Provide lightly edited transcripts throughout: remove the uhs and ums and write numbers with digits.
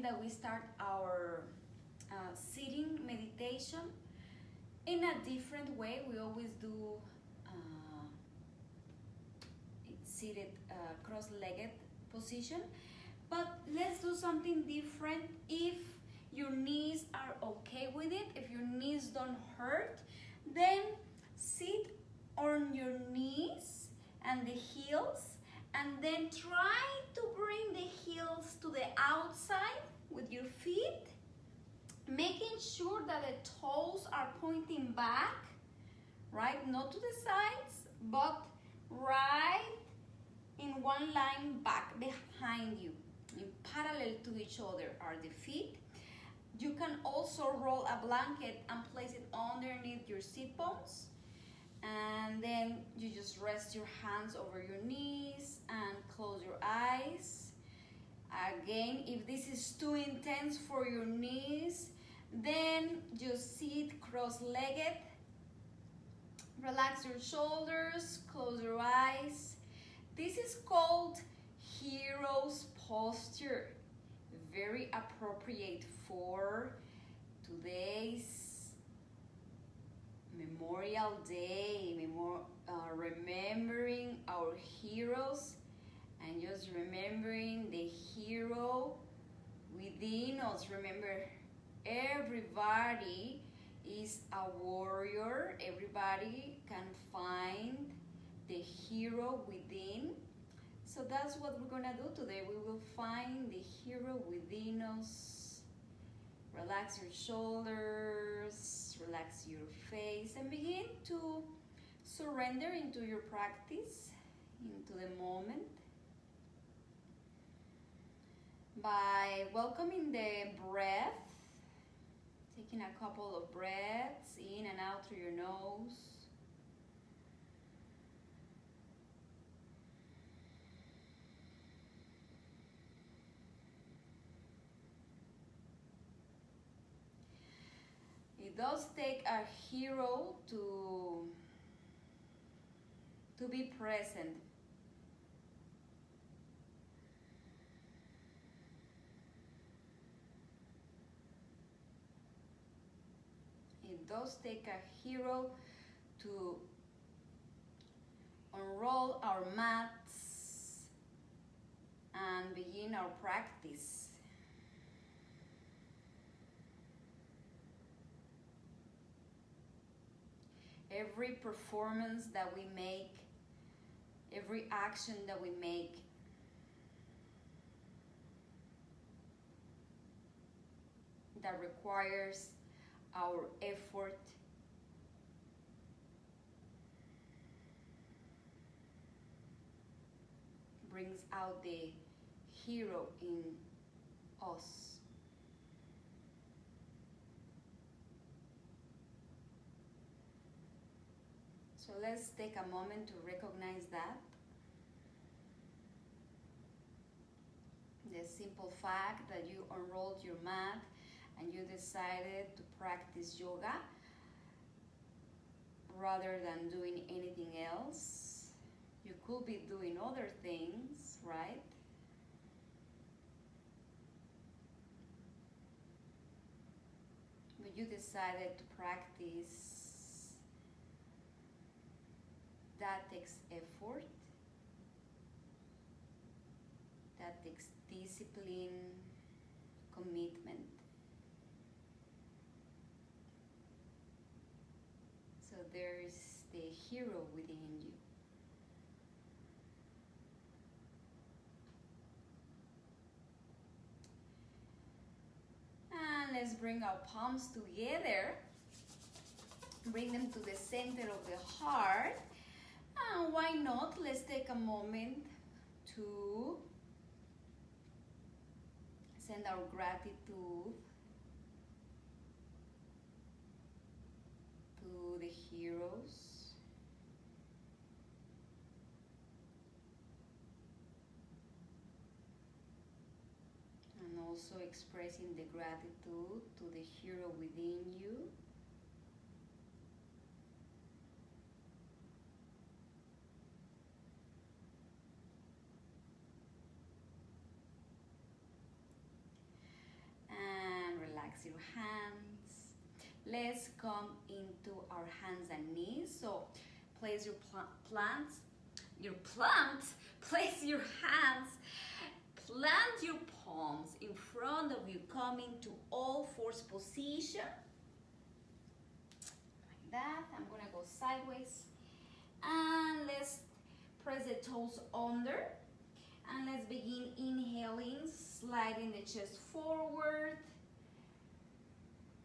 moment that we start our sitting meditation in a different way. We always do seated cross-legged position, but let's do something different. If your knees are okay with it, if your knees don't hurt, then sit on your knees and the heels, and then try to bring the heels to the outside with your feet, making sure that the toes are pointing back, right? Not to the sides, but right in one line back behind you. In parallel to each other are the feet. You can also roll a blanket and place it underneath your sit bones. And then you just rest your hands over your knees and close your eyes. Again, if this is too intense for your knees, then just sit cross-legged. Relax your shoulders, close your eyes. This is called hero's posture. Very appropriate for today's Memorial Day, remembering our heroes and just remembering the hero within us. Remember, everybody is a warrior. Everybody can find the hero within. So that's what we're gonna do today. We will find the hero within us. Relax your shoulders, relax your face, and begin to surrender into your practice, into the moment, by welcoming the breath, taking a couple of breaths in and out through your nose. It does take a hero to be present. It does take a hero to unroll our mats and begin our practice. Every performance that we make, every action that we make, that requires our effort, brings out the hero in us. So let's take a moment to recognize that. The simple fact that you unrolled your mat and you decided to practice yoga rather than doing anything else. You could be doing other things, right? But you decided to practice. That takes effort, that takes discipline, commitment. So there is the hero within you. And let's bring our palms together, bring them to the center of the heart. And why not, let's take a moment to send our gratitude to the heroes. And also expressing the gratitude to the hero within you. let's come into our hands and knees. So place your place your hands, plant your palms in front of you, come into all fours position. Like that. I'm gonna go sideways. And let's press the toes under. And let's begin inhaling, sliding the chest forward.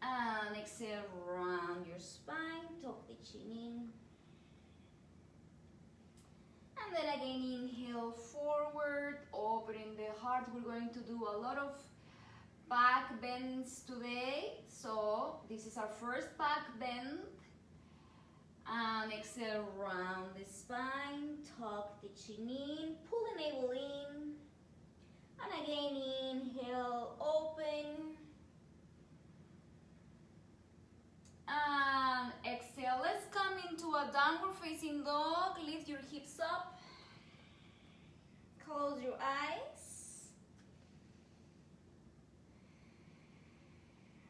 And exhale, round your spine, tuck the chin in. And then again, inhale forward, opening the heart. We're going to do a lot of back bends today. So this is our first back bend. And exhale, round the spine, tuck the chin in, pull the navel in. And again, inhale, open. And exhale. Let's come into a downward facing dog. Lift your hips up. Close your eyes.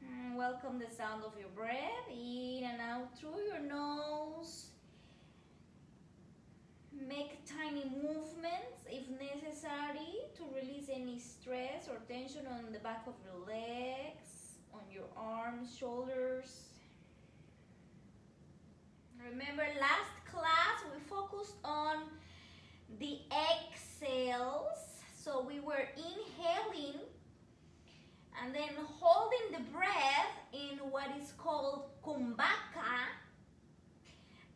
And welcome the sound of your breath. In and out through your nose. Make tiny movements if necessary to release any stress or tension on the back of your legs, on your arms, shoulders. Remember, last class we focused on the exhales. So we were inhaling and then holding the breath in what is called kumbhaka.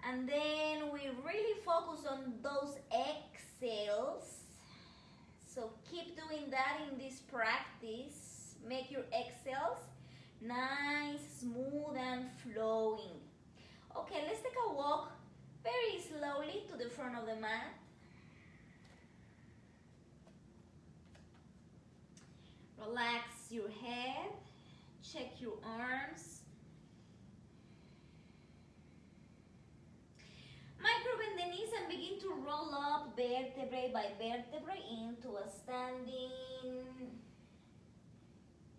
And then we really focus on those exhales. So keep doing that in this practice. Make your exhales nice, smooth, and flowing. Okay, let's take a walk very slowly to the front of the mat. Relax your head, check your arms. Microbend the knees and begin to roll up vertebrae by vertebrae into a standing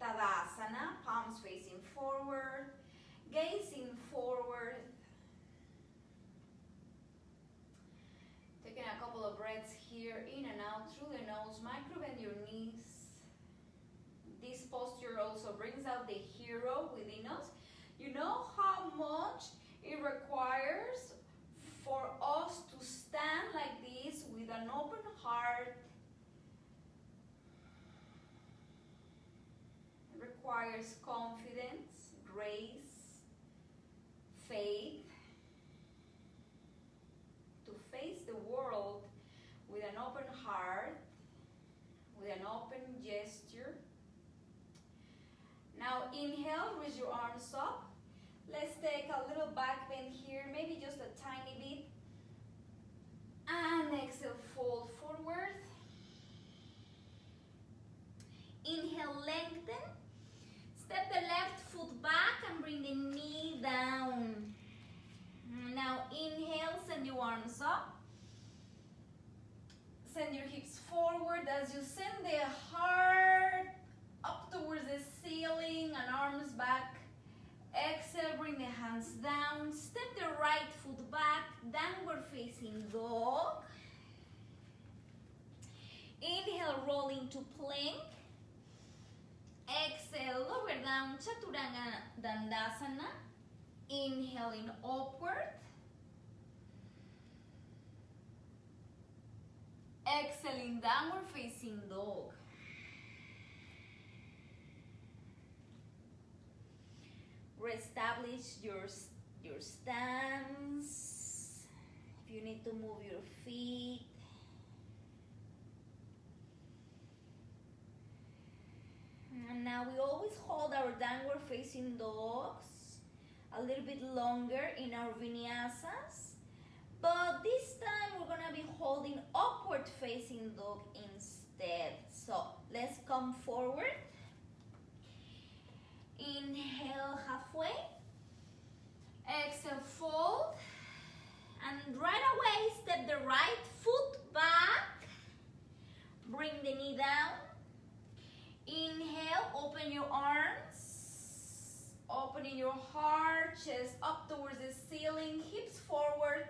Tadasana, palms facing forward, gazing forward. Taking a couple of breaths here, in and out through the nose. Microbend your knees. This posture also brings out the hero within us. You know how much it requires for us to stand like this with an open heart. It requires confidence, grace, faith, to face the world with an open heart, with an open gesture. Now inhale, raise your arms up. Let's take a little back bend here, maybe just a tiny bit. And exhale, fold forward. Inhale, lengthen. Step the left foot back and bring the knee down. Now inhale, send your arms up. Send your hips forward as you send the heart up towards the ceiling and arms back. Exhale, bring the hands down. Step the right foot back, downward facing dog. Inhale, roll into plank. Exhale, lower down, Chaturanga Dandasana. Inhaling upward. Exhaling, downward facing dog. Reestablish your stance. If you need to move your feet. And now we always hold our downward facing dogs a little bit longer in our vinyasas. But this time we're gonna be holding upward facing dog instead. So let's come forward. Inhale halfway. Exhale, fold. And right away, step the right foot back. Bring the knee down. Inhale, open your arms. Opening your heart, chest up towards the ceiling, hips forward.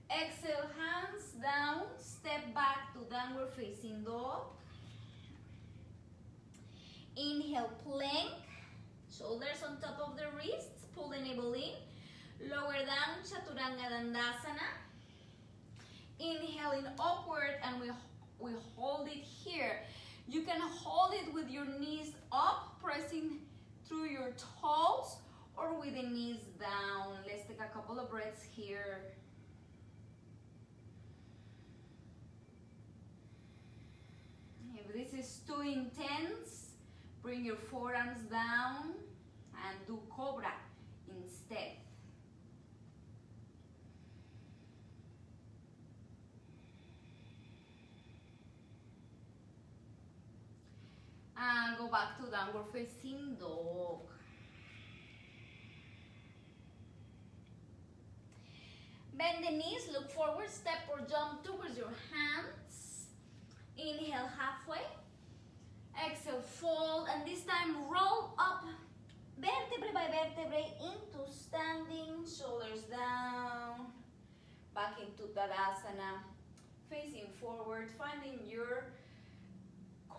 Exhale, hands down, step back to downward facing dog. Inhale, plank, shoulders on top of the wrists, pull the navel in. Lower down, Chaturanga Dandasana. Inhaling upward and we hold it here. You can hold it with your knees up, pressing through your toes, or with the knees down. Let's take a couple of breaths here. If this is too intense, bring your forearms down and do Cobra instead. And go back to downward facing dog. Bend the knees, look forward, step or jump towards your hands. Inhale halfway. Exhale, fold, and this time roll up vertebrae by vertebrae into standing, shoulders down, back into Tadasana, facing forward, finding your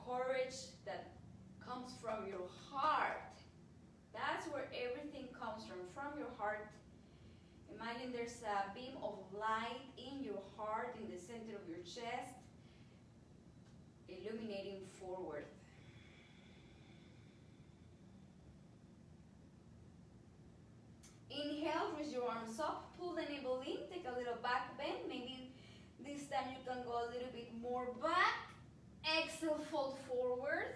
courage that comes from your heart. That's where everything comes from your heart. Imagine there's a beam of light in your heart, in the center of your chest, illuminating forward. Inhale, raise your arms up, pull the navel in, take a little back bend. Maybe this time you can go a little bit more back. Exhale, fold forward.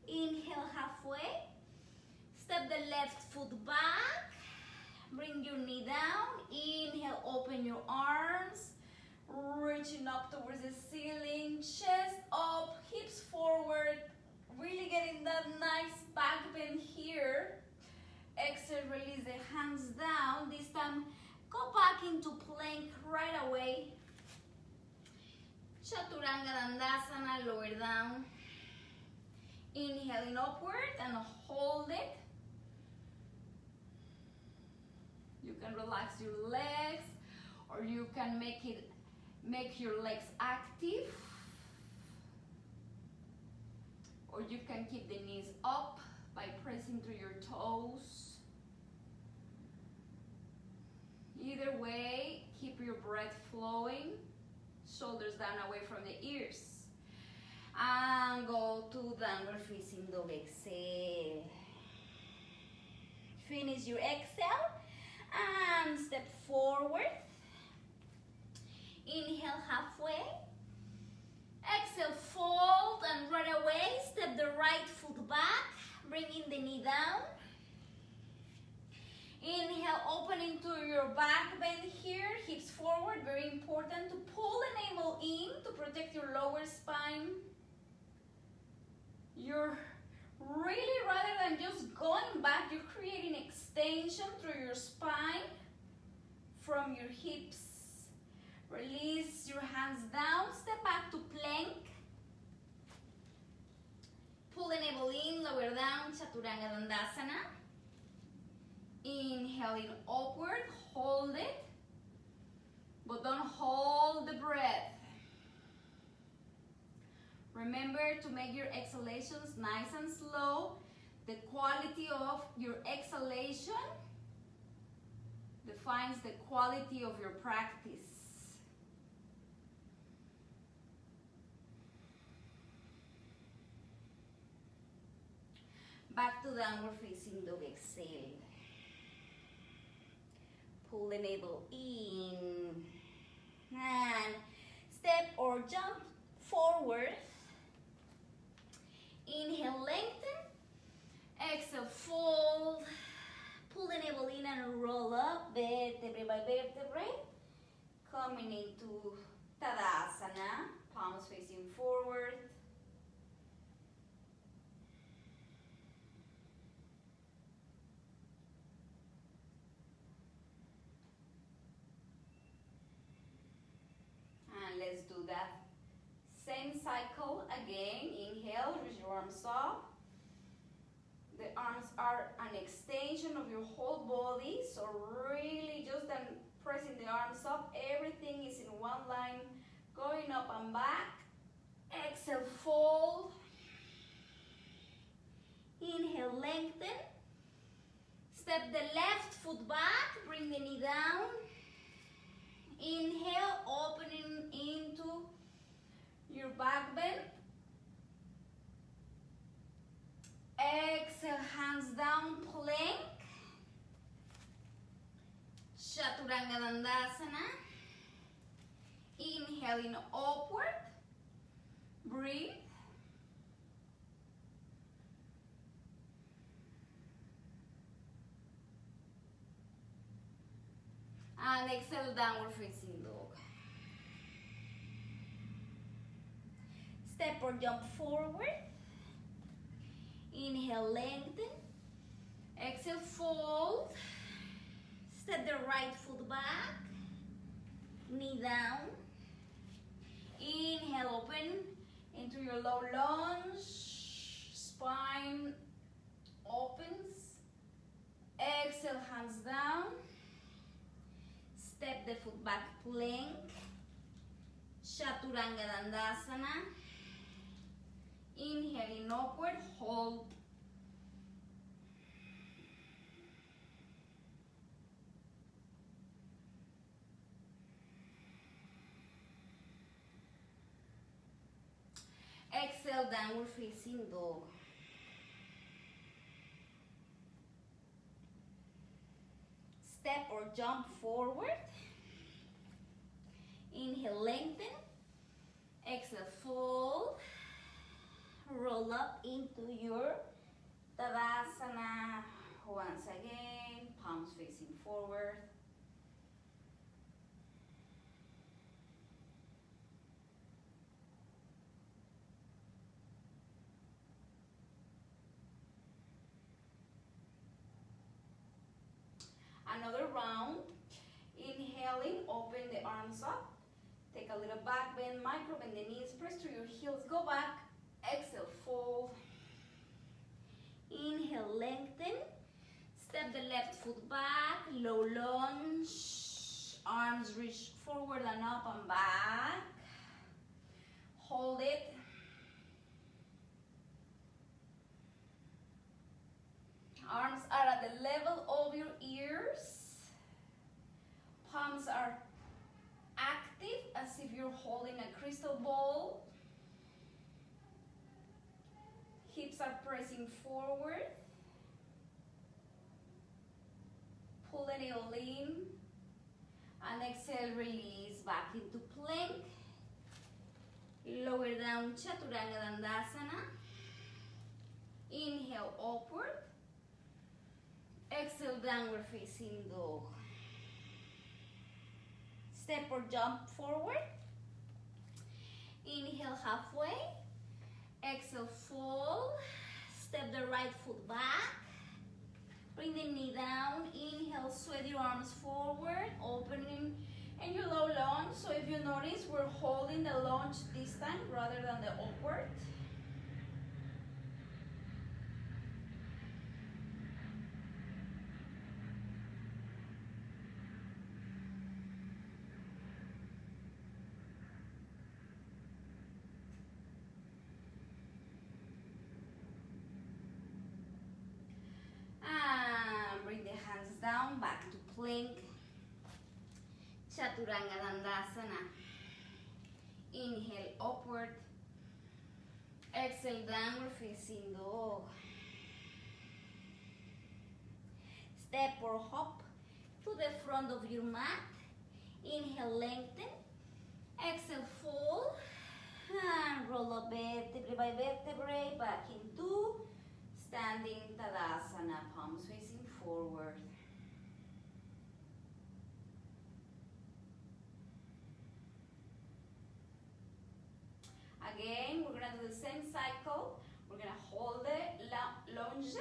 Inhale halfway. Step the left foot back. Bring your knee down. Inhale, open your arms. Reaching up towards the ceiling. Chest up, hips forward. Really getting that nice back bend here. Exhale, release the hands down. This time, go back into plank right away. Chaturanga Dandasana, lower down. Inhaling upward and hold it. You can relax your legs, or you can make your legs active, or you can keep the knees up by pressing through your toes. Either way, keep your breath flowing. Shoulders down away from the ears. And go to downward facing dog. Exhale. Finish your exhale and step forward. Inhale halfway. Exhale, fold, and right away step the right foot back, bringing the knee down. Inhale, opening to your back bend here, hips forward. Very important to pull the navel in to protect your lower spine. You're really, rather than just going back, you're creating extension through your spine from your hips. Release your hands down, step back to plank. Pull the navel in, lower down, Chaturanga Dandasana. Inhaling upward, hold it, but don't hold the breath. Remember to make your exhalations nice and slow. The quality of your exhalation defines the quality of your practice. Back to downward facing dog. Exhale. Pull the navel in. And step or jump forward. Inhale, lengthen. Exhale, fold. Pull the navel in and roll up, vertebrae by vertebrae. Coming into Tadasana, palms facing forward. And let's do that same cycle again. Inhale, raise your arms up. The arms are an extension of your whole body, so really just then pressing the arms up. Everything is in one line, going up and back. Exhale, fold. Inhale, lengthen. Step the left foot back, bring the knee down. Inhale, opening into your back bend. Exhale, hands down, plank. Chaturanga Dandasana. Inhaling upward. Breathe. And exhale, downward facing dog. Step or jump forward. Inhale, lengthen. Exhale, fold. Step the right foot back. Knee down. Inhale, open into your low lunge. Spine opens. Exhale, hands down. Step the foot back, plank. Chaturanga Dandasana. Inhaling upward, hold. Exhale, downward facing dog. Step or jump forward. Inhale, lengthen. Exhale, fold. Roll up into your Tadasana. Once again, palms facing forward. Another round. Inhaling, open the arms up. Take a little back bend, micro bend the knees, press through your heels, go back. Exhale, fold. Inhale, lengthen. Step the left foot back, low lunge. Arms reach forward and up and back. Hold it. Arms are at the level of your ears. Palms are active as if you're holding a crystal ball. Hips are pressing forward. Pull it all in. And exhale, release back into plank. Lower down, Chaturanga Dandasana. Inhale, upward. Exhale, downward facing dog. Step or jump forward. Inhale, halfway. Exhale, fold. Step the right foot back. Bring the knee down. Inhale, sweat your arms forward, opening and your low lunge. So if you notice, we're holding the lunge this time rather than the upward. Down, back to plank. Chaturanga Dandasana. Inhale, upward. Exhale, downward facing dog. Step or hop to the front of your mat. Inhale, lengthen. Exhale, fold. And roll up vertebrae by vertebrae back into standing Tadasana. Palms facing forward. Again, we're gonna do the same cycle. We're gonna hold the lunges.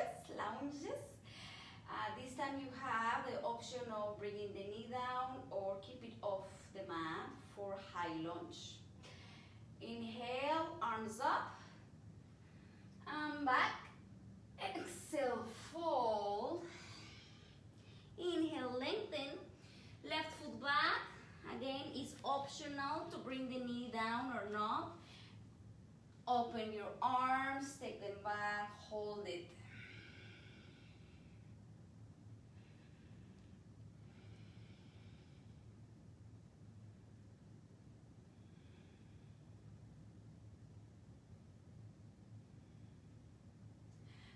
This time you have the option of bringing the knee down or keep it off the mat for high lunge. Inhale, arms up and back. Exhale, optional to bring the knee down or not. Open your arms, take them back, hold it.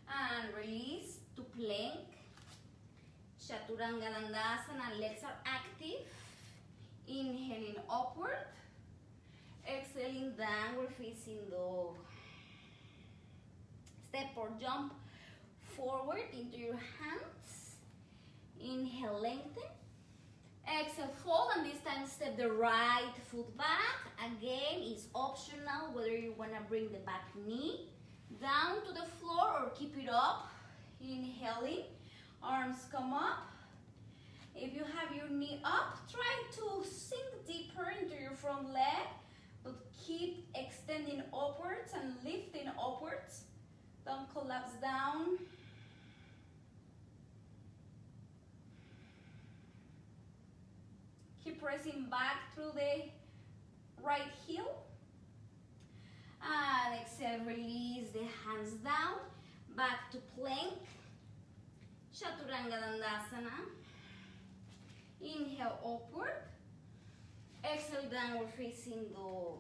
And release to plank. Chaturanga Dandasana, legs are active. Inhaling upward. Exhaling downward facing dog. Step or jump forward into your hands. Inhale, lengthen. Exhale, fold, and this time step the right foot back. Again, it's optional whether you want to bring the back knee down to the floor or keep it up. Inhaling, arms come up. If you have your knee up, try to sink deeper into your front leg, but keep extending upwards and lifting upwards. Don't collapse down. Keep pressing back through the right heel. And exhale, release the hands down, back to plank. Chaturanga Dandasana. Inhale upward. Exhale, downward facing dog.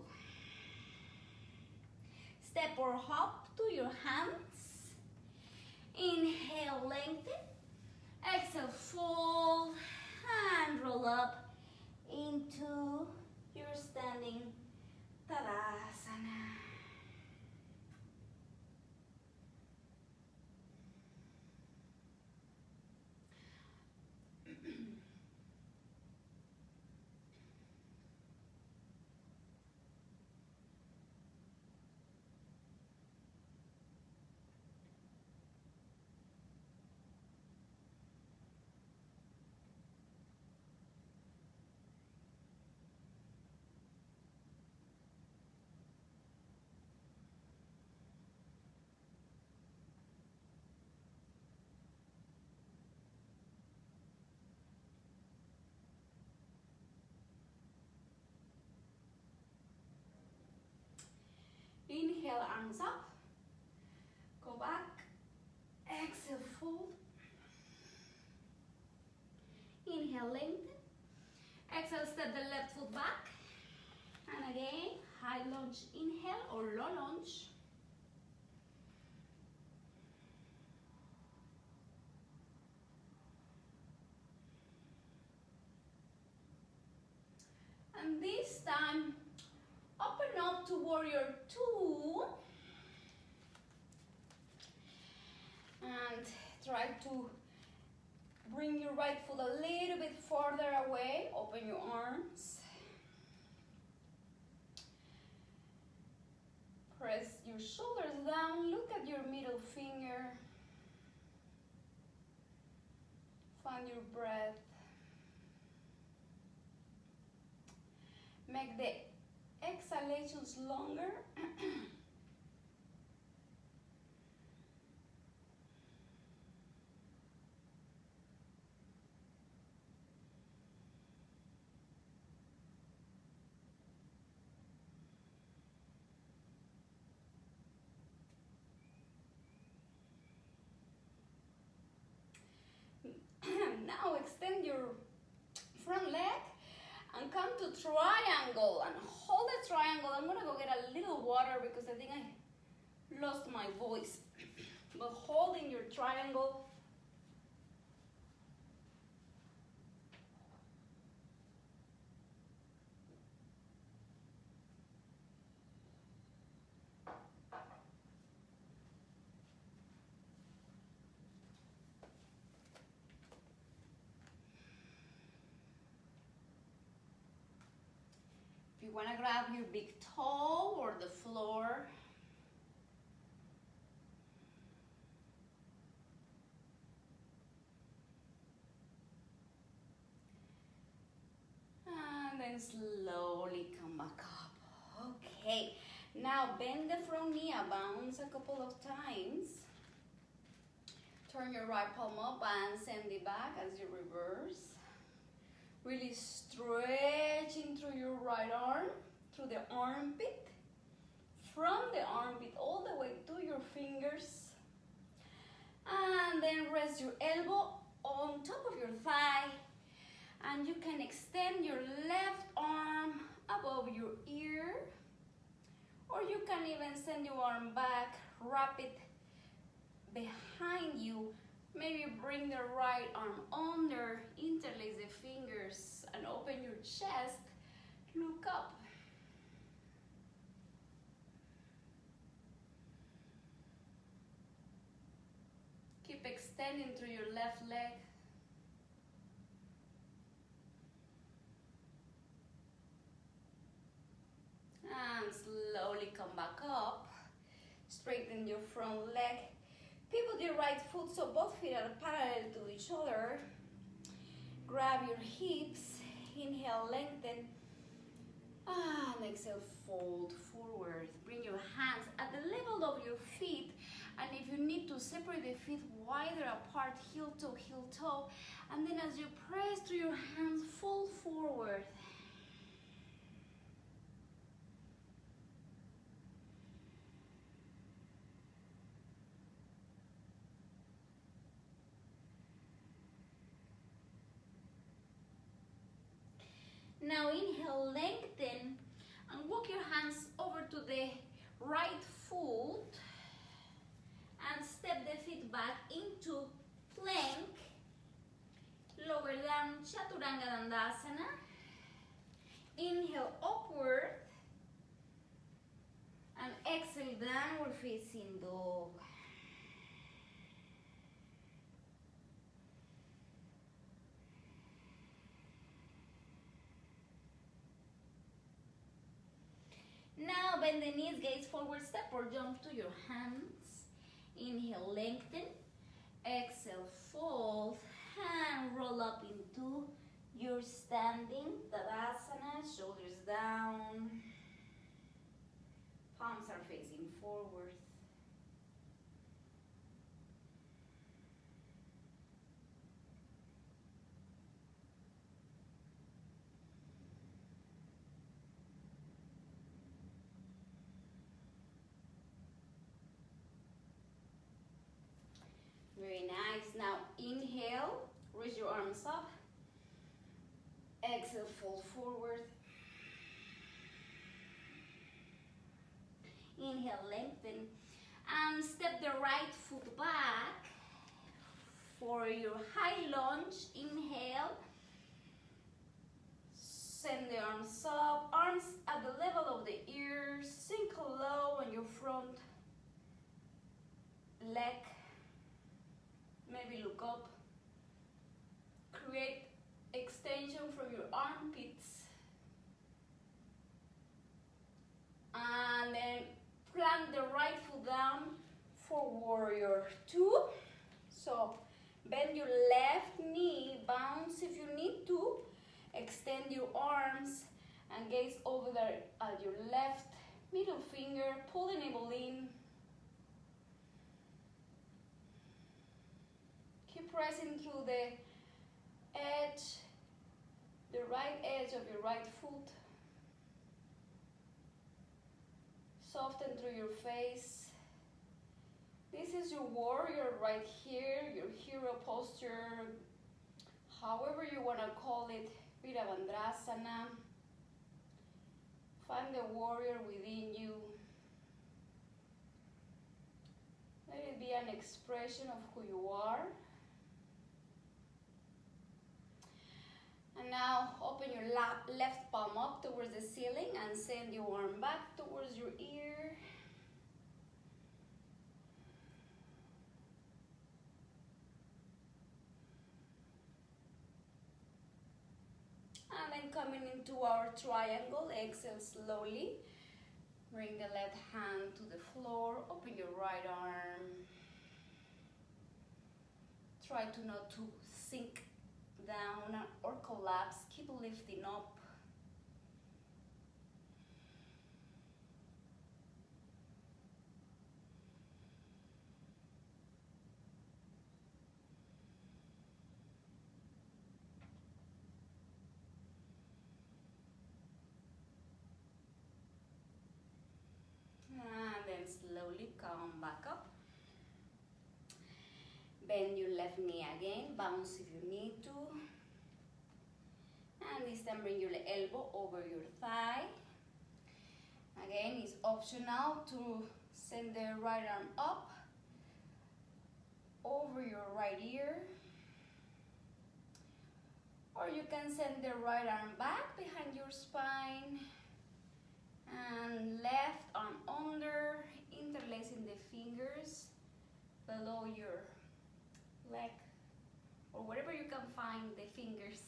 Step or hop to your hands. Inhale, lengthen. Exhale, fold and roll up into your standing Tadasana. Inhale, arms up. Go back. Exhale, fold. Inhale, lengthen. Exhale, step the left foot back. And again, high lunge inhale or low lunge. And this time, open up to warrior two. And try to bring your right foot a little bit further away. Open your arms. Press your shoulders down. Look at your middle finger. Find your breath. Make the exhalations longer. Now extend your front leg and come to triangle and hold the triangle. I'm gonna go get a little water because I think I lost my voice. But holding your triangle. You want to grab your big toe or the floor. And then slowly come back up. Okay, now bend the front knee, bounce a couple of times. Turn your right palm up and send it back as you reverse. Really stretching through your right arm, through the armpit, from the armpit all the way to your fingers. And then rest your elbow on top of your thigh. And you can extend your left arm above your ear. Or you can even send your arm back, wrap it behind you. Maybe bring the right arm under, interlace the fingers, and open your chest. Look up. Keep extending through your left leg. And slowly come back up. Straighten your front leg. Pivot your right foot so both feet are parallel to each other. Grab your hips. Inhale, lengthen. And exhale, fold forward. Bring your hands at the level of your feet. And if you need to separate the feet wider apart, heel toe. And then as you press through your hands, fold forward. Now inhale, lengthen, and walk your hands over to the right foot and step the feet back into plank. Lower down, Chaturanga Dandasana. Inhale, upward, and exhale, downward facing dog. Now bend the knees, gaze forward, step or jump to your hands. Inhale, lengthen. Exhale, fold. And roll up into your standing Tadasana. Shoulders down. Palms are facing forward. Very nice. Now inhale, raise your arms up. Exhale, fold forward. Inhale, lengthen. And step the right foot back for your high lunge. Inhale. Send the arms up. Arms at the level of the ears. Sink low on your front leg. Maybe look up. Create extension from your armpits. And then plant the right foot down for warrior two. So bend your left knee, bounce if you need to. Extend your arms and gaze over there at your left middle finger. Pull the navel in. Keep pressing through the edge, the right edge of your right foot. Soften through your face. This is your warrior right here, your hero posture, however you want to call it, Virabhadrasana. Find the warrior within you. Let it be an expression of who you are. And now open your left palm up towards the ceiling and send your arm back towards your ear. And then coming into our triangle, exhale slowly. Bring the left hand to the floor, open your right arm. Try to not to sink down or collapse. Keep lifting up. Bend your left knee again, bounce if you need to. And this time bring your elbow over your thigh. Again, it's optional to send the right arm up over your right ear. Or you can send the right arm back behind your spine. And left arm under, interlacing the fingers below your leg, or wherever you can find the fingers.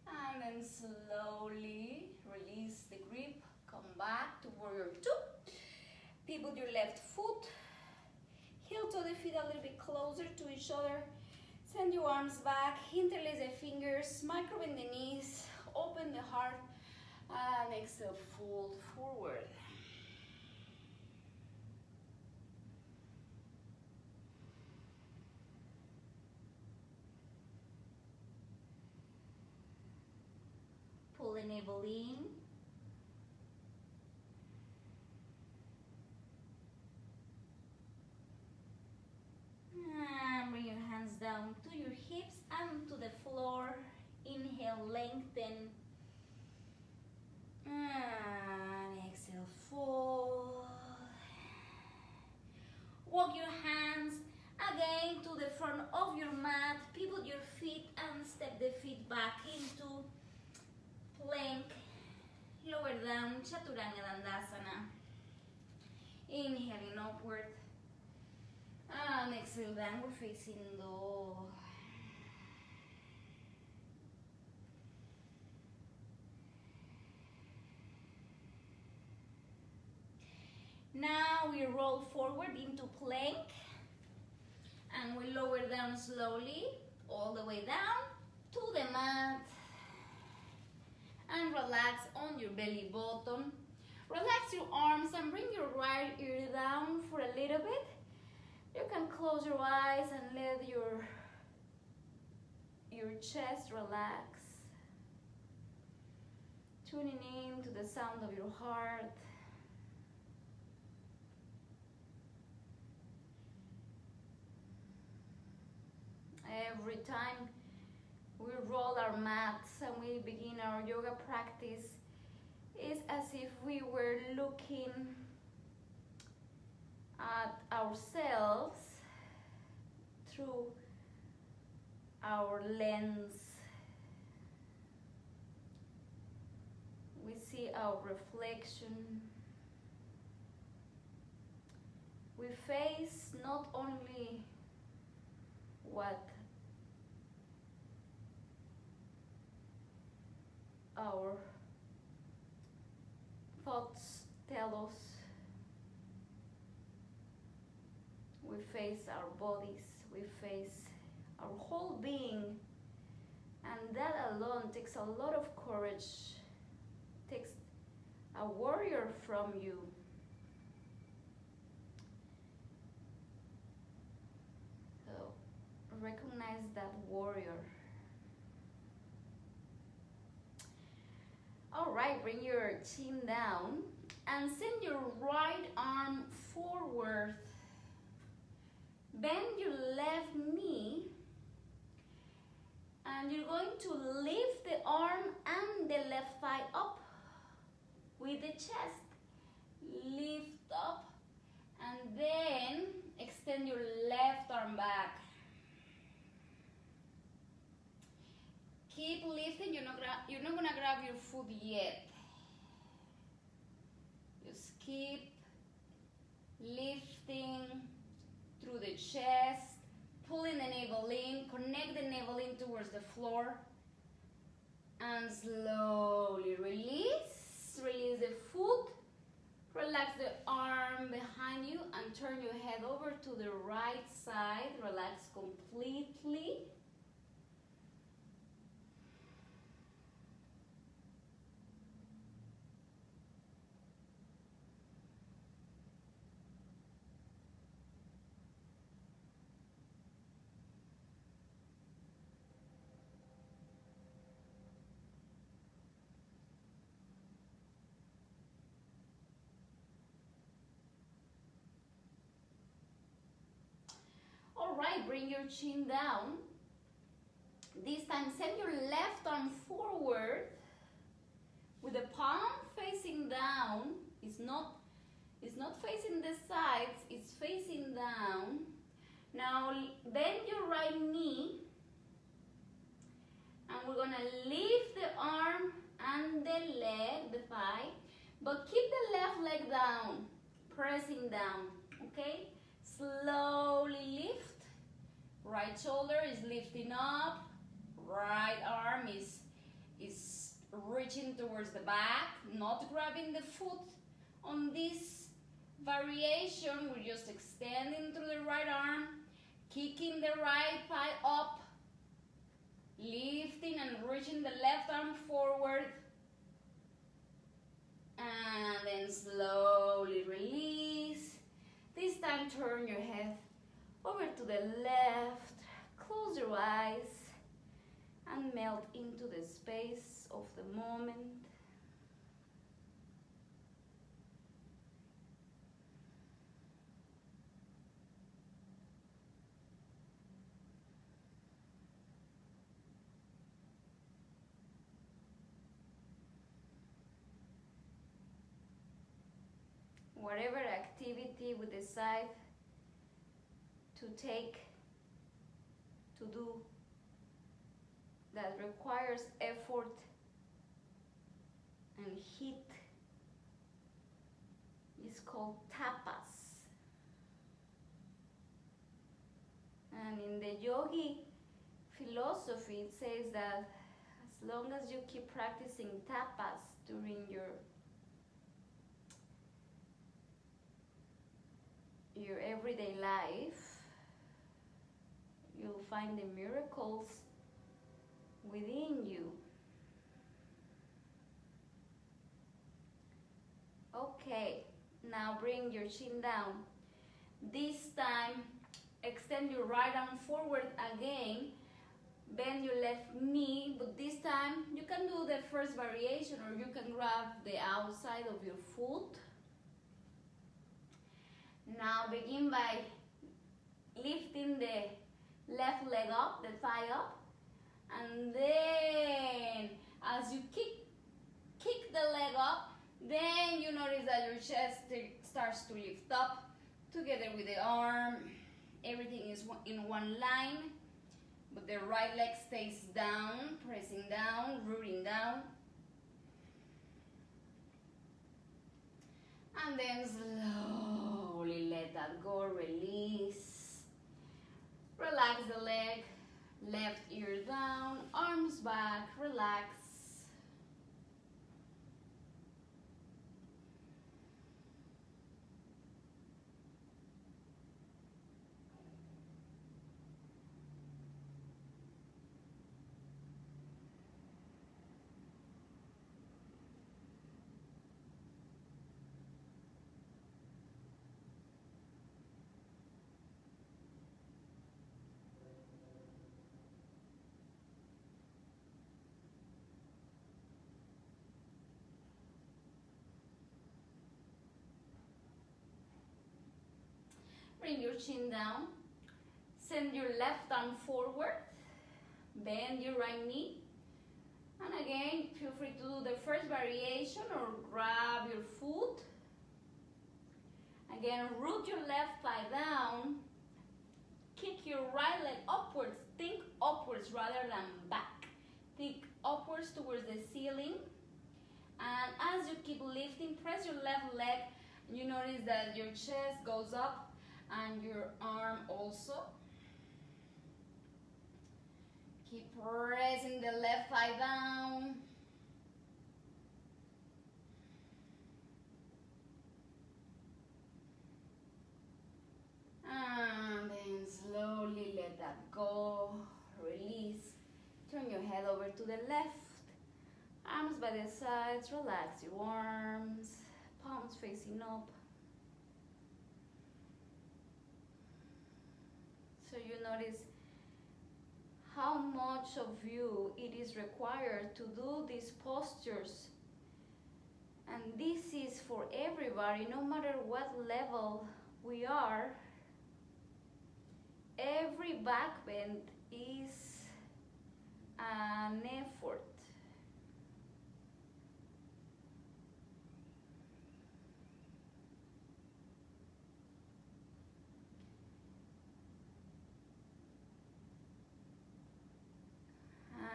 And then slowly release the grip, come back to warrior two. Pivot your left foot, heel to the feet a little bit closer to each other. Send your arms back, interlace the fingers, micro bend the knees, open the heart, and exhale, fold forward. Pull the navel in. And bring your hands down to your hips and to the floor. Inhale, lengthen. And exhale, fold. Walk your hands again to the front of your mat. Pivot your feet and step the feet back into plank. Lower down, Chaturanga Dandasana. Inhaling upward. And exhale, downward facing dog. Now we roll forward into plank. And we lower down slowly, all the way down to the mat. And relax on your belly button. Relax your arms and bring your right ear down for a little bit. You can close your eyes and let your chest relax. Tuning in to the sound of your heart. Every time we roll our mats and we begin our yoga practice, it's as if we were looking at ourselves through our lens. We see our reflection. We face not only what our thoughts tell us. We face our bodies, we face our whole being, and that alone takes a lot of courage, takes a warrior from you. So recognize that warrior. All right, bring your chin down and send your right arm forward. Bend your left knee and you're going to lift the arm and the left thigh up with the chest. Lift up and then extend your left arm back. Keep lifting, you're not gonna grab your foot yet. Just keep lifting through the chest, pulling the navel in, connect the navel in towards the floor, and slowly release. Release the foot, relax the arm behind you, and turn your head over to the right side. Relax completely. All right, bring your chin down. This time, send your left arm forward with the palm facing down. It's not facing the sides, it's facing down. Now bend your right knee and we're gonna lift the arm and the leg, the thigh, but keep the left leg down, pressing down, okay? Slowly lift. Right shoulder is lifting up, right arm is reaching towards the back, not grabbing the foot on this variation. We're just extending through the right arm, kicking the right thigh up, lifting and reaching the left arm forward, and then slowly release. This time turn your head over to the left, close your eyes, and melt into the space of the moment. Whatever activity we decide to do that requires effort and heat is called tapas. And in the yogi philosophy, it says that as long as you keep practicing tapas during your everyday life, you'll find the miracles within you. Okay, now bring your chin down. This time, extend your right arm forward again. Bend your left knee, but this time you can do the first variation or you can grab the outside of your foot. Now begin by lifting the left leg up, the thigh up, and then as you kick the leg up, then you notice that your chest starts to lift up together with the arm. Everything is in one line, but the right leg stays down, pressing down, rooting down. And then slowly let that go, release. Relax the leg, left ear down, arms back, relax. Bring your chin down, send your left arm forward, bend your right knee, and again, feel free to do the first variation or grab your foot. Again, root your left thigh down, kick your right leg upwards, think upwards rather than back. Think upwards towards the ceiling, and as you keep lifting, press your left leg, and you notice that your chest goes up, and your arm also. Keep pressing the left thigh down. And then slowly let that go, release. Turn your head over to the left. Arms by the sides, relax your arms, palms facing up. So you notice how much of you it is required to do these postures. And this is for everybody, no matter what level we are. back bend is an effort.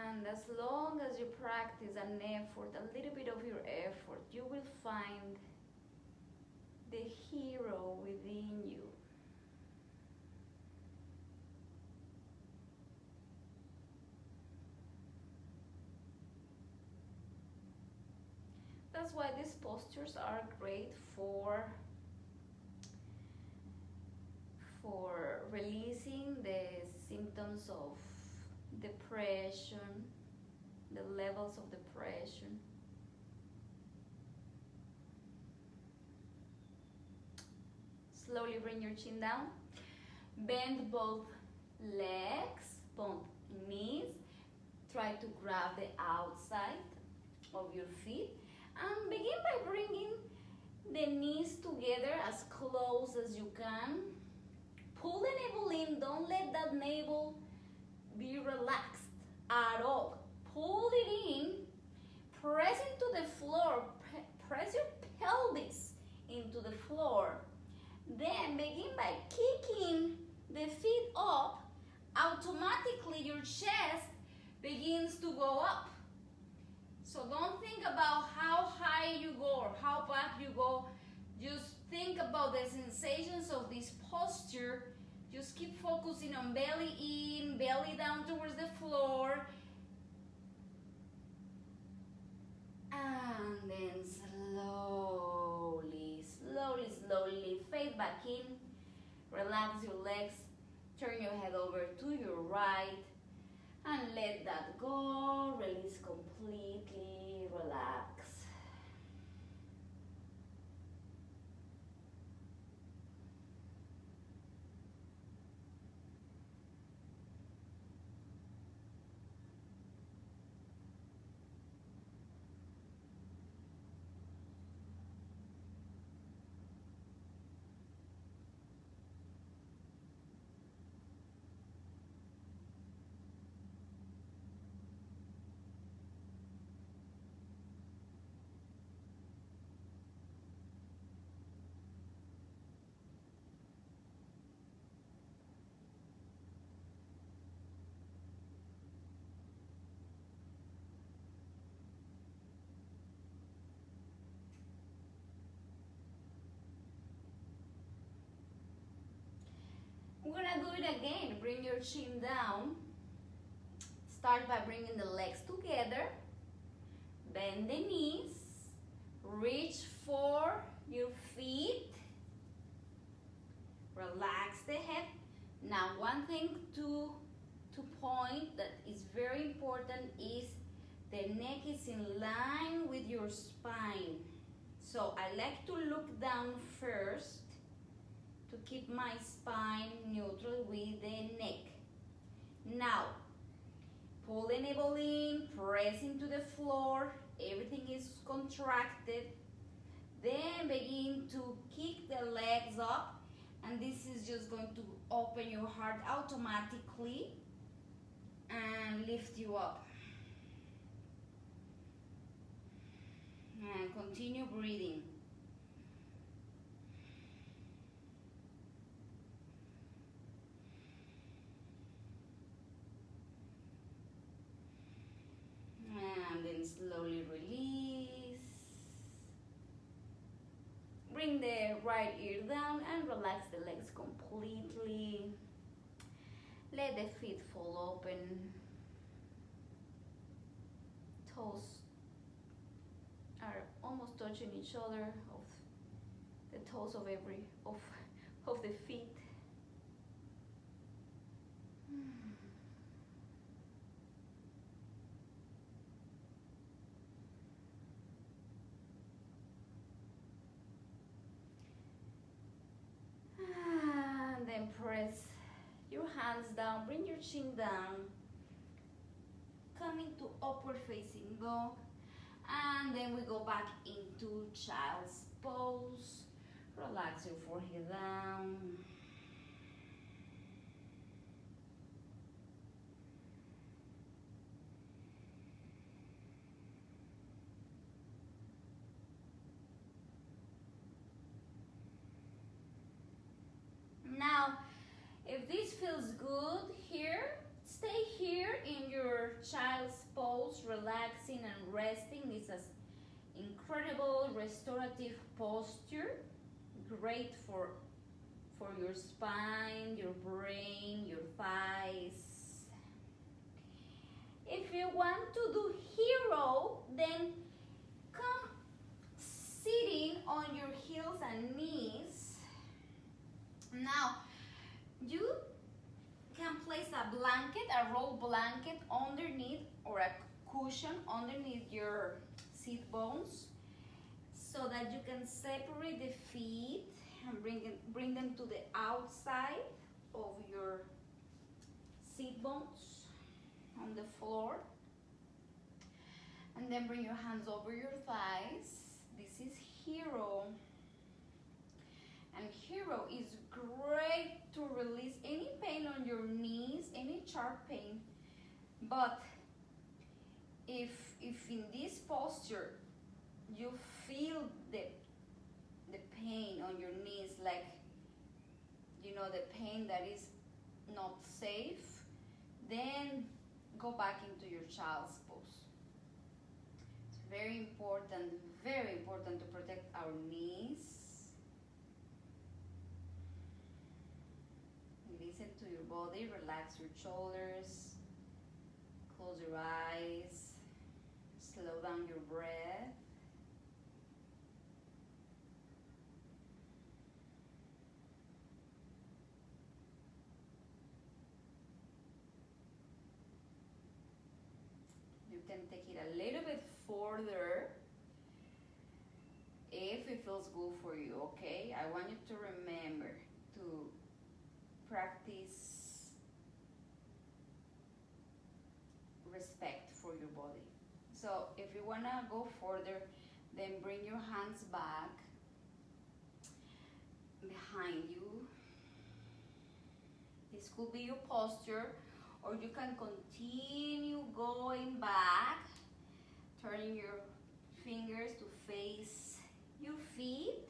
And as long as you practice an effort, a little bit of your effort, you will find the hero within you. That's why these postures are great for releasing the symptoms of depression, the levels of depression. Slowly bring your chin down. Bend both legs, both knees. Try to grab the outside of your feet. And begin by bringing the knees together as close as you can. Pull the navel in. Don't let that navel be relaxed at all. Pull it in. Press into the floor. Press your pelvis into the floor. Then begin by kicking the feet up. Automatically your chest begins to go up. So don't think about how high you go or how back you go. Just think about the sensations of this posture. Just keep focusing on belly in, belly down towards the floor. And then slowly, slowly, slowly fade back in. Relax your legs. Turn your head over to your right. And let that go. Release completely. Relax. We're gonna do it again. Bring your chin down. Start by bringing the legs together. Bend the knees. Reach for your feet. Relax the head. Now, one thing to point that is very important is the neck is in line with your spine. So I like to look down first to keep my spine neutral with the neck. Now, pull the navel in, press into the floor, everything is contracted. Then begin to kick the legs up, and this is just going to open your heart automatically and lift you up. And continue breathing. And then slowly release. Bring the right ear down and relax the legs completely. Let the feet fall open. Toes are almost touching each other, of the toes of of the feet. And then press your hands down, bring your chin down, come into upward facing dog, and then we go back into child's pose. Relax your forehead down. relaxing and resting. This is incredible restorative posture, great for your spine, your brain, your thighs. If you want to do hero, then come sitting on your heels and knees. Now, you can place a blanket, a roll blanket underneath, or a cushion underneath your seat bones, so that you can separate the feet and bring them to the outside of your seat bones on the floor. And then bring your hands over your thighs. This is hero. And hero is great to release any pain on your knees, any sharp pain. But if in this posture you feel the pain on your knees, like, you know, the pain that is not safe, then go back into your child's pose. It's very important to protect our knees. Listen to your body, relax your shoulders, close your eyes, slow down your breath. You can take it a little bit further if it feels good for you, okay? I want you to remember to practice respect for your body. So if you want to go further, then bring your hands back behind you. This could be your posture, or you can continue going back, turning your fingers to face your feet,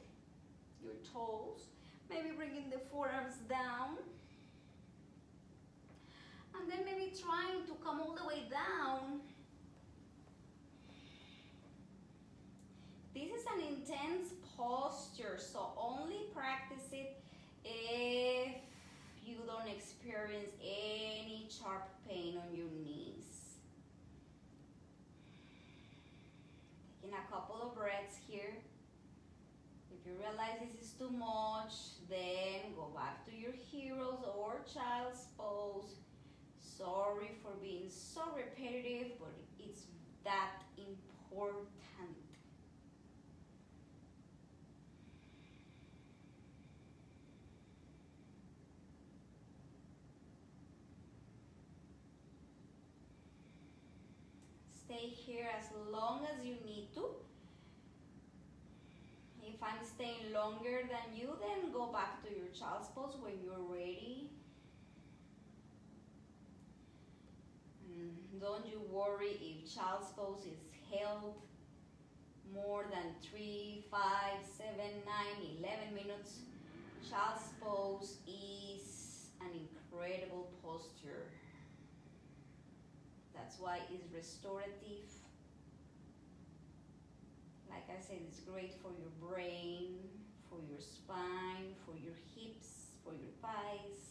your toes, maybe bringing the forearms down, and then maybe trying to come all the way down. This is an intense posture, so only practice it if you don't experience any sharp pain on your knees. Taking a couple of breaths here. If you realize this is too much, then go back to your heroes or child's pose. Sorry for being so repetitive, but it's that important. Stay here as long as you need to. If I'm staying longer than you, then go back to your child's pose when you're ready. And don't you worry if child's pose is held more than 3, 5, 7, 9, 11 minutes. Child's pose is an incredible posture. That's why it's restorative. Like I said, it's great for your brain, for your spine, for your hips, for your thighs.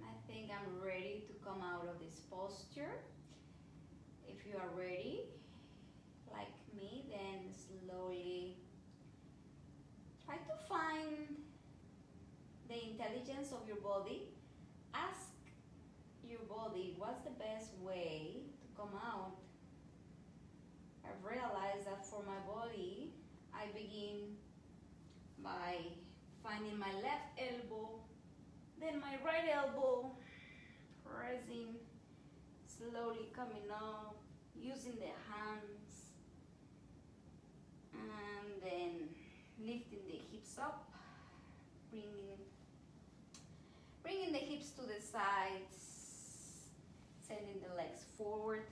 I think I'm ready to come out of this posture. If you are ready, like me, then slowly try to find the intelligence of your body. Ask your body, what's the best way to come out? I've realized that for my body, I begin by finding my left elbow, then my right elbow, pressing, slowly coming up, using the hands, and then lifting the hips up, bringing the hips to the sides, sending the legs forward,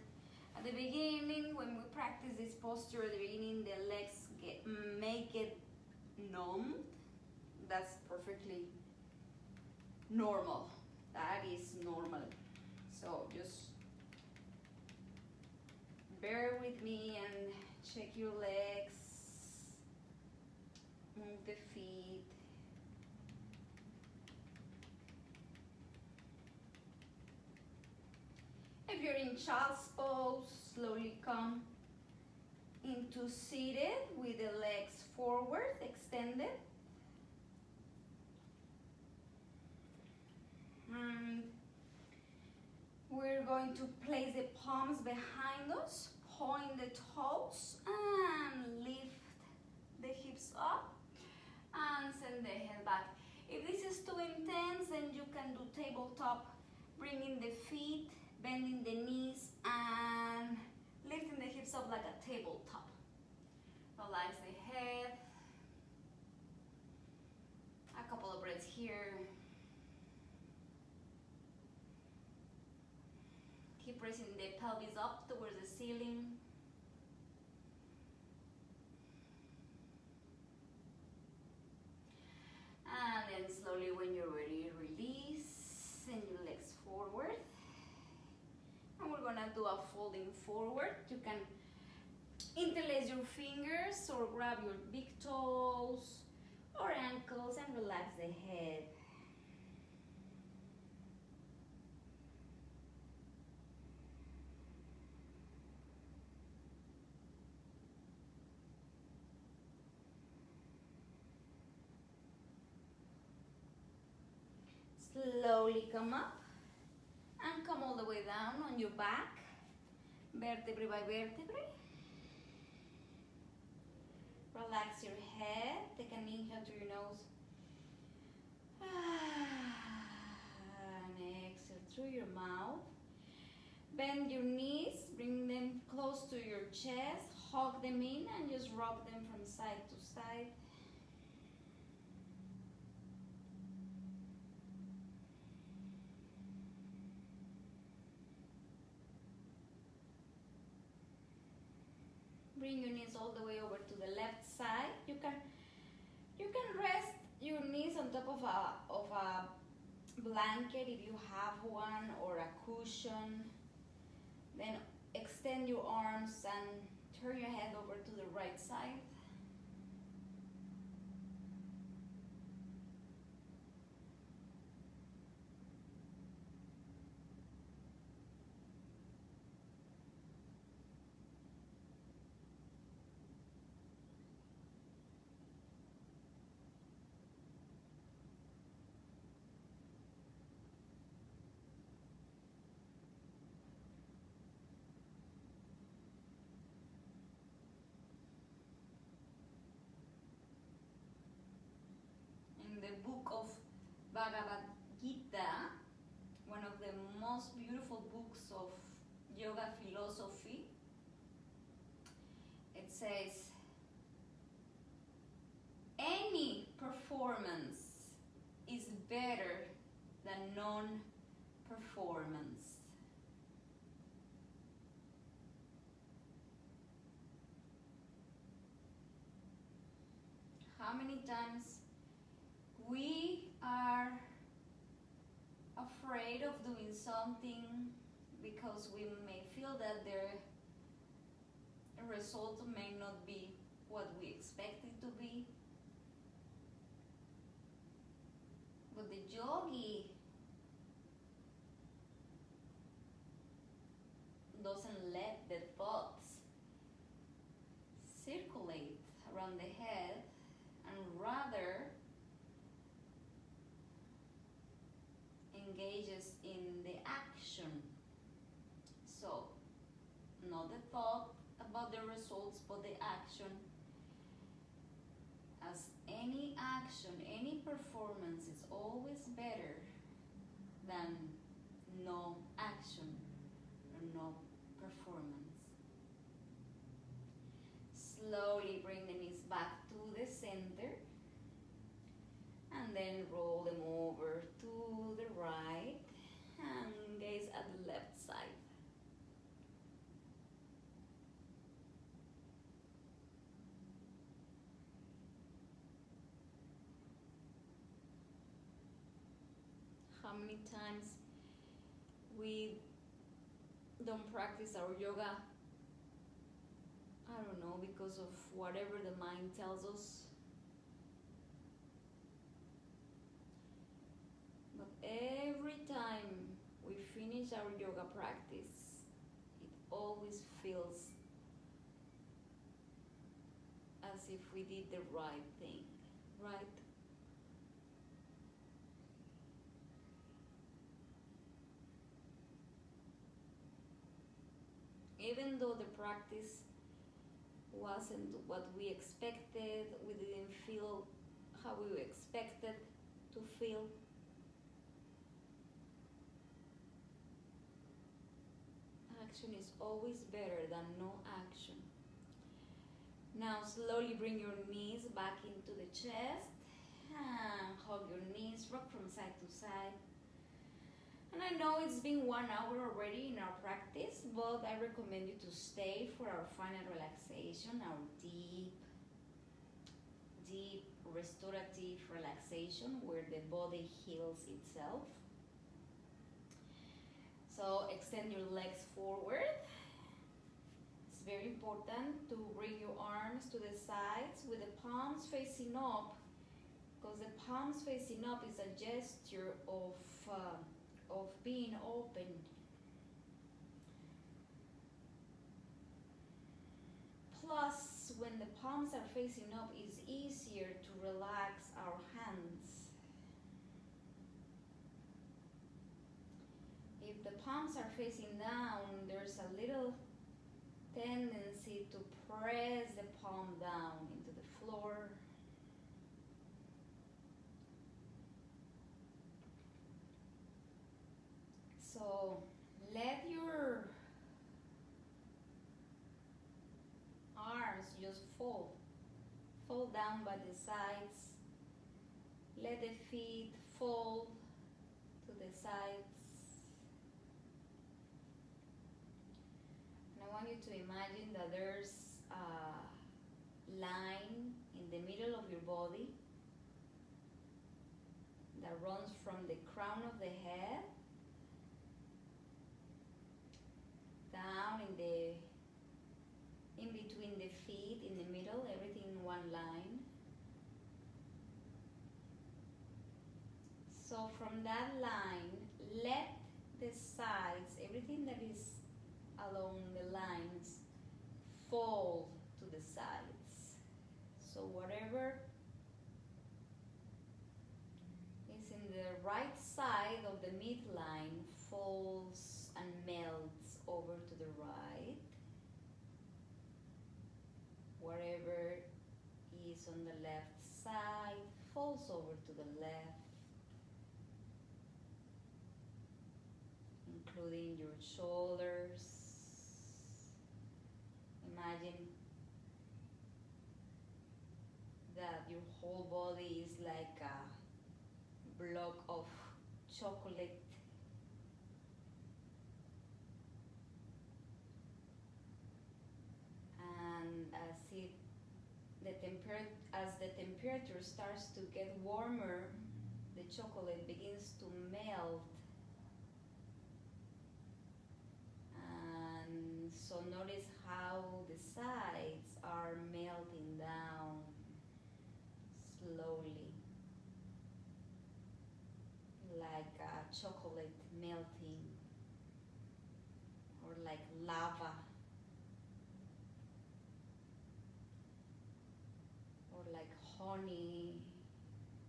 At the beginning, when we practice this posture, at the beginning, the legs make it numb. That's perfectly normal. That is normal. So just bear with me and check your legs, move the feet. If you're in child's pose, slowly come into seated with the legs forward, extended. And we're going to place the palms behind us, point the toes, and lift the hips up, and send the head back. If this is too intense, then you can do tabletop, bringing the feet, bending the knees, and lifting the hips up like a tabletop. Relax the head. A couple of breaths here. Keep pressing the pelvis up towards the ceiling. And then slowly, when you're ready, release. Send your legs forward. And we're gonna do a folding forward. You can interlace your fingers or grab your big toes or ankles and relax the head. Slowly come up and come all the way down on your back, vertebrae by vertebrae. Relax your head, take an inhale through your nose. And exhale through your mouth. Bend your knees, bring them close to your chest, hug them in and just rock them from side to side. Bring your knees all the way over to the left side. You can rest your knees on top of a blanket if you have one, or a cushion. Then extend your arms and turn your head over to the right side. The book of Bhagavad Gita, one of the most beautiful books of yoga philosophy, it says, any performance is better than non-performance. How many times we are afraid of doing something because we may feel that the result may not be what we expect it to be. But the yogi doesn't let the thoughts circulate around the head, and rather engages in the action. So, not the thought about the results, but the action. As any action, any performance is always better than no action or no performance. Slowly bring the knees back to the center, and then roll them over to the right and gaze at the left side. how many times we don't practice our yoga, I don't know, because of whatever the mind tells us. But every time we finish our yoga practice, it always feels as if we did the right thing, right? Even though the practice wasn't what we expected, we didn't feel how we expected to feel, action is always better than no action. Now slowly bring your knees back into the chest, hug your knees, rock from side to side. And I know it's been 1 hour already in our practice, but I recommend you to stay for our final relaxation, our deep restorative relaxation where the body heals itself. So extend your legs forward. It's very important to bring your arms to the sides with the palms facing up, because the palms facing up is a gesture of being open. Plus, when the palms are facing up, it's easier to relax our hands. If the palms are facing down, there's a little tendency to press the palm down into the floor. So let your arms just fall down by the sides. Let the feet fall to the sides. And I want you to imagine that there's a line in the middle of your body that runs from the crown of the head down in between the feet, in the middle, everything in one line. So from that line, let the sides, everything that is along the lines, fall to the sides. So whatever is in the right side of the midline falls and melts over to the right. Whatever is on the left side falls over to the left, including your shoulders. Imagine that your whole body is like a block of chocolate. And as the temperature starts to get warmer, the chocolate begins to melt. And so notice how the sides are melting down slowly, like a chocolate melting, or like lava, or like honey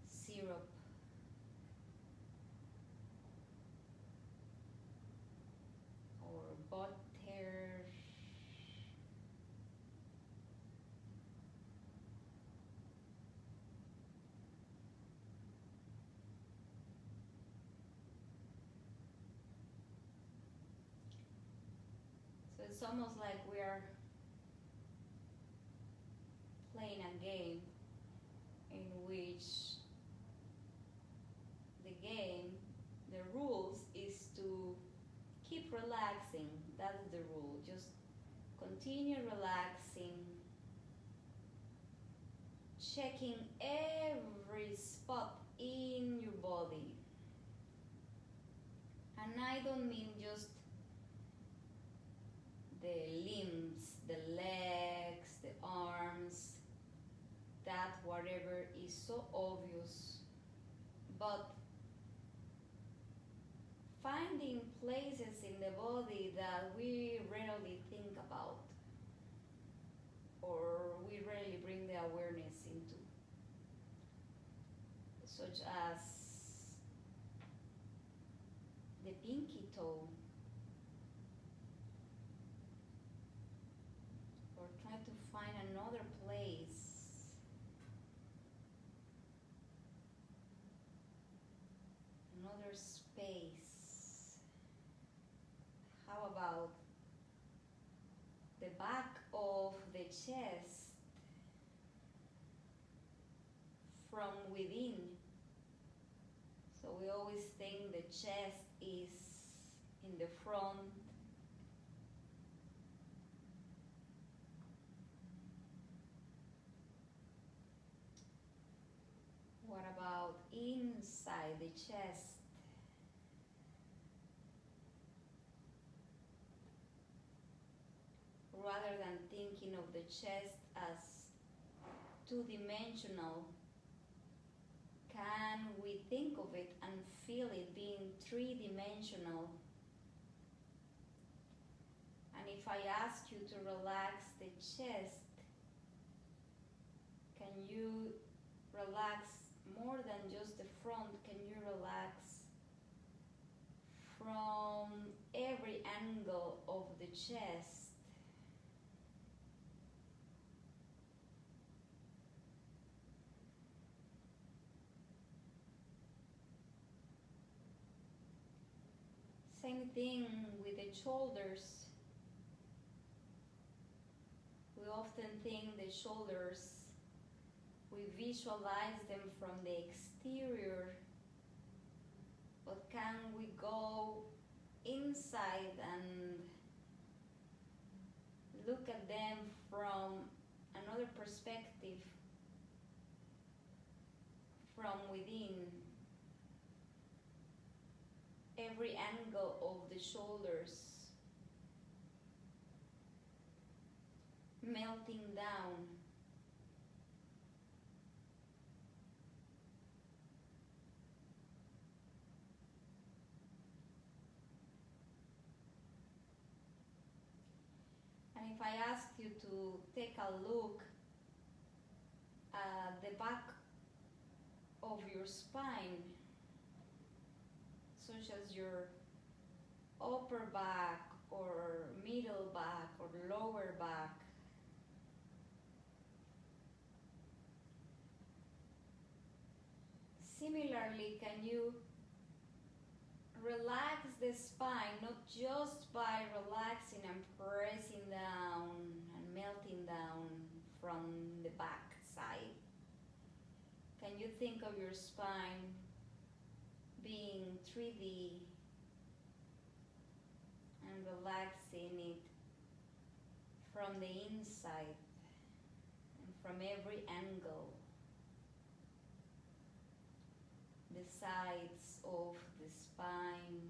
syrup. Or butter. So it's almost like we are playing a game in which the rules is to keep relaxing. That's the rule. Just continue relaxing, checking every spot in your body. And I don't mean just the limbs, the legs, the arms, that whatever is so obvious, but finding places in the body that we rarely think about or we rarely bring the awareness into, such as the pinky toe, or try to find another place, another space. How about the back of the chest from within? So we always think the chest is in the front. What about inside the chest? Rather than thinking of the chest as two-dimensional, can we think of it and feel it being three-dimensional? And if I ask you to relax the chest, can you relax more than just the front? Can you relax from every angle of the chest? Same thing with the shoulders. We often think the shoulders, we visualize them from the exterior, but can we go inside and look at them from another perspective, from within? Every angle of the shoulders melting down. And if I ask you to take a look at the back of your spine, such as your upper back or middle back or lower back, similarly, can you relax the spine, not just by relaxing and pressing down and melting down from the back side? Can you think of your spine being 3D and relaxing it from the inside and from every angle? The sides of the spine,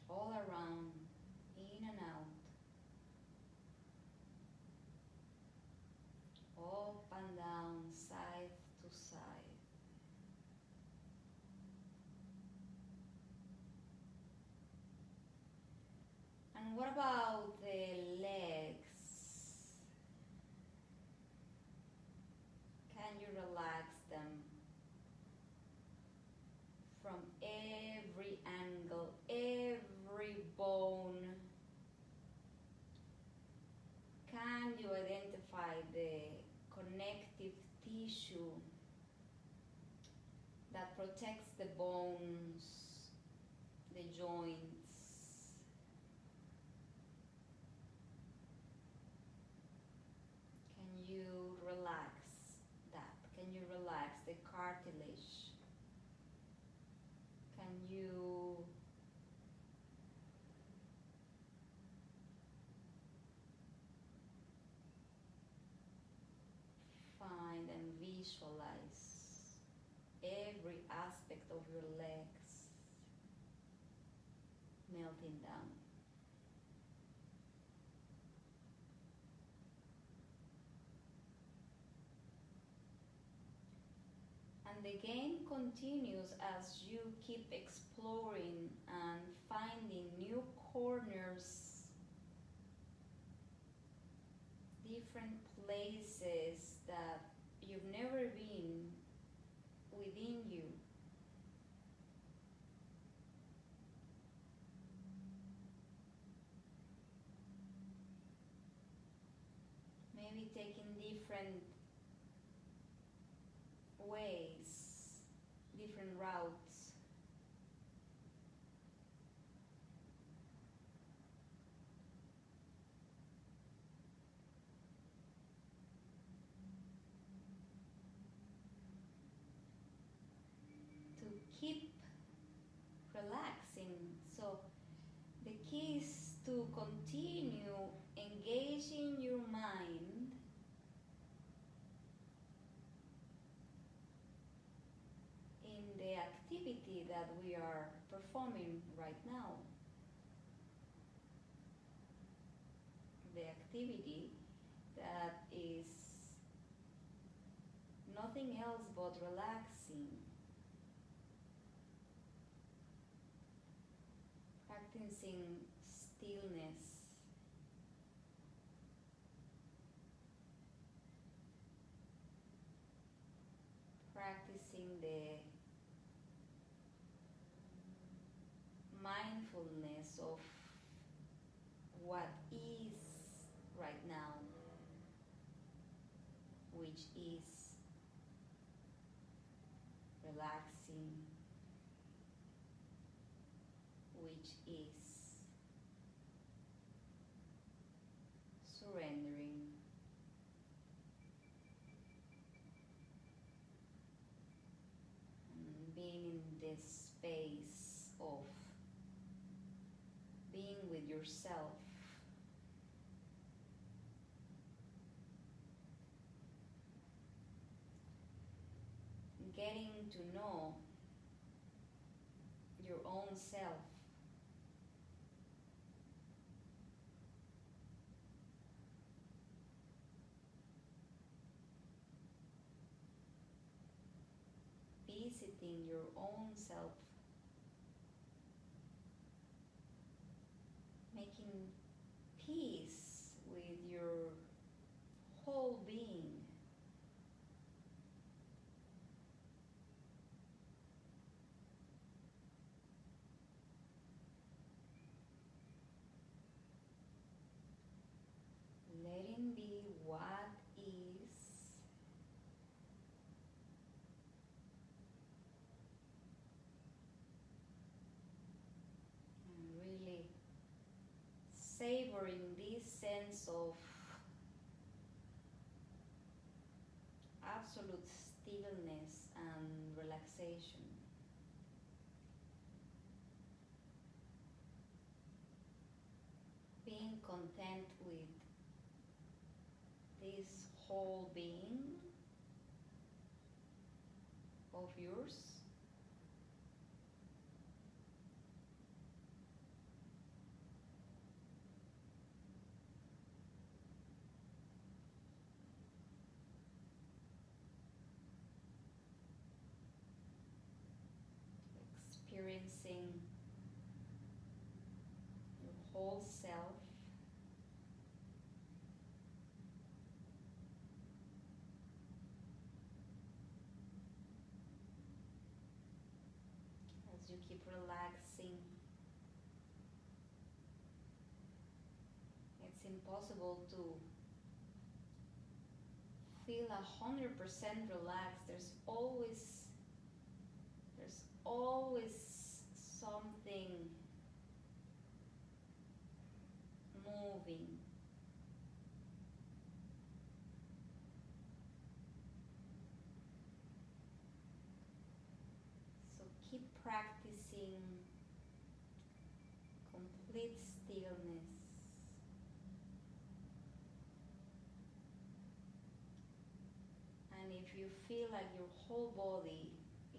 all around, in and out, up and down, side to side. And what about the legs? Can you relax them from every angle, every bone? Can you identify the connective tissue that protects the bones, the joints? Can you relax that? Can you relax the cartilage? Can you visualize every aspect of your legs melting down. And the game continues as you keep exploring and finding new corners, different places that you've never been within you. Maybe taking different ways, different routes. To keep relaxing. So the key is to continue engaging your mind in the activity that we are performing right now. The activity that is nothing else but relaxing. Practicing stillness. Practicing the mindfulness of what is right now, which is relaxing, which is surrendering. And being in this space of being with yourself. Getting to know your own self. Visiting your own self. Making peace with your whole being. Letting be what is. And really savoring this sense of absolute stillness and relaxation. Being content with this whole being of yours. Experiencing your whole self. As you keep relaxing, it's impossible to feel 100% relaxed. There's always something moving. So keep practicing complete stillness. And if if you feel like your whole body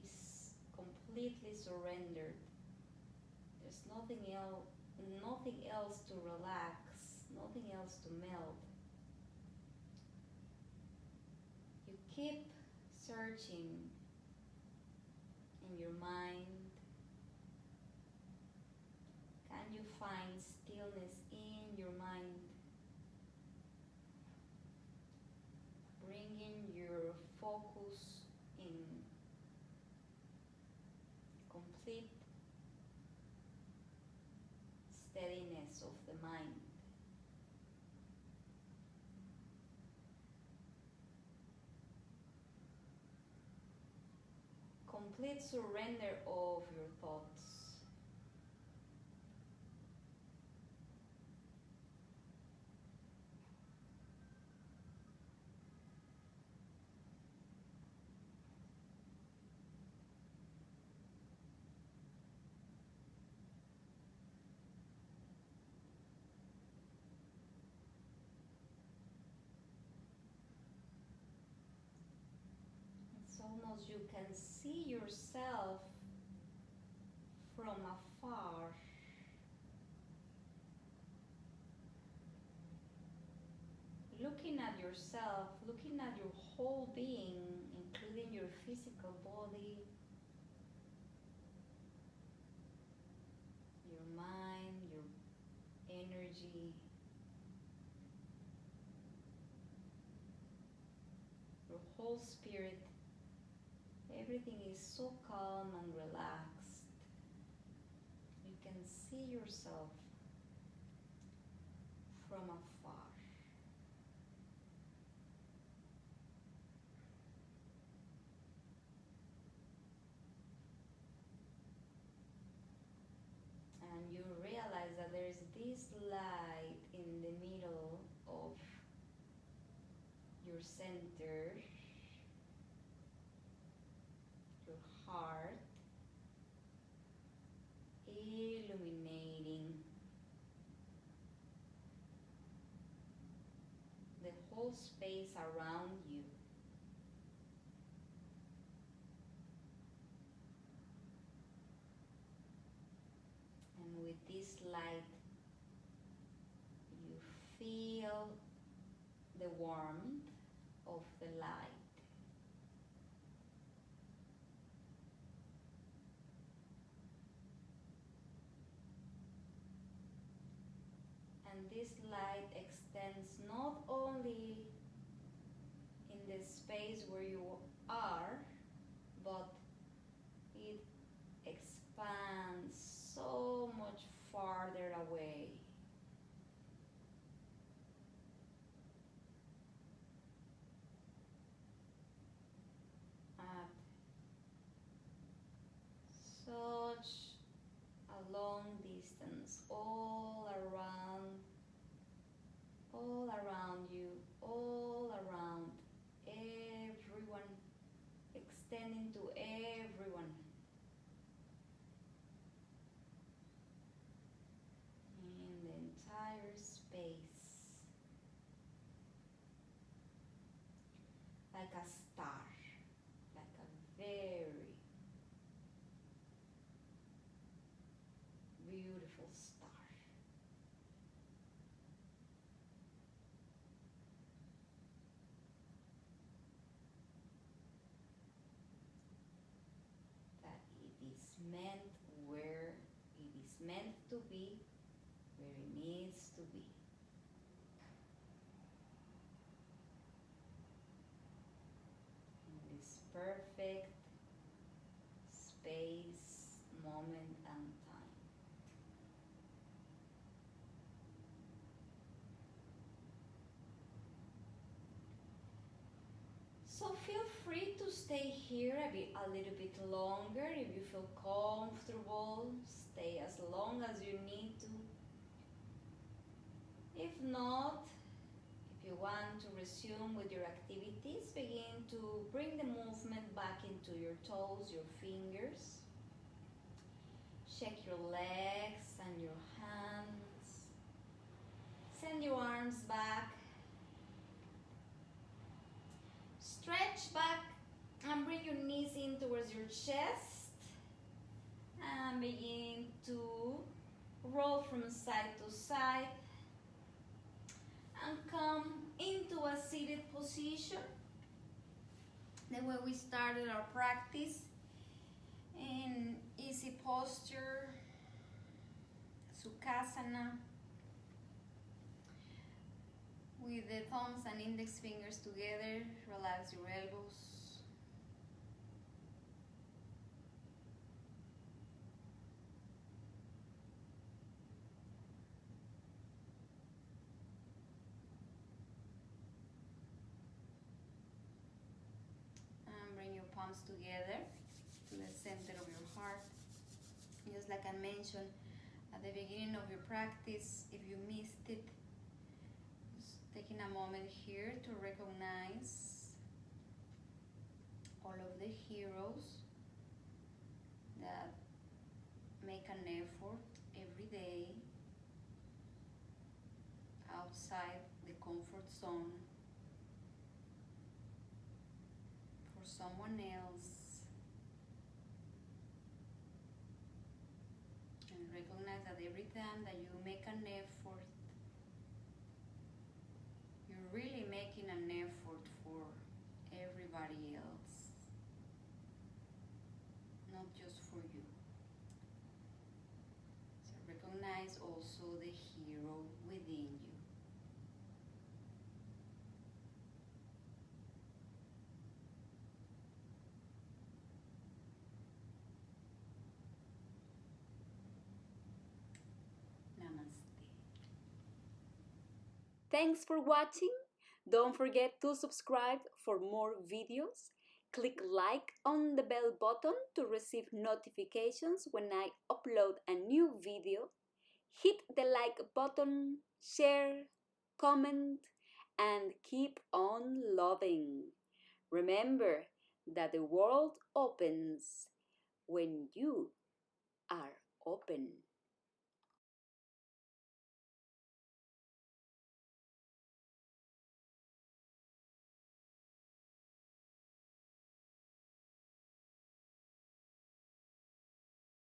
is completely surrendered, there's nothing else to relax, nothing else to melt, you keep searching in your mind. Can you find stillness in your mind? Bringing your focus in complete steadiness of the mind. Complete surrender of your thoughts. It's almost you can see yourself from afar. Looking at yourself, looking at your whole being, including your physical body, your mind, your energy, your whole spirit. Everything is so calm and relaxed. You can see yourself from afar. And you realize that there is this light in the middle of your center, your heart, illuminating the whole space around you. And with this light, you feel the warmth of the light. And this light extends not only in the space where you are, but it expands so much farther away. At such a long distance, all around you, all around everyone, extending to everyone. In the entire space, like a star, like a very beautiful star. That it is meant where it is meant to be, where it needs to be. In this perfect space, moment, and time. So feel free to stay here a little bit longer if you feel comfortable. Stay as long as you need to. If not, if you want to resume with your activities, begin to bring the movement back into your toes, your fingers. Shake your legs and your hands. Send your arms back. Stretch back knees in towards your chest and begin to roll from side to side and come into a seated position. The way we started our practice, in easy posture, Sukhasana, with the thumbs and index fingers together. Relax your elbows. And bring your palms together to the center of your heart. Just like I mentioned at the beginning of your practice, if you missed it, just taking a moment here to recognize all of the heroes that make an effort every day outside the comfort zone for someone else, and recognize that every time that you make an effort, you're really making an effort for everybody else, not just for you. So recognize also the hero within you. Namaste. Thanks for watching. Don't forget to subscribe for more videos. Click like on the bell button to receive notifications when I upload a new video. Hit the like button, share, comment, and keep on loving. Remember that the world opens when you are open.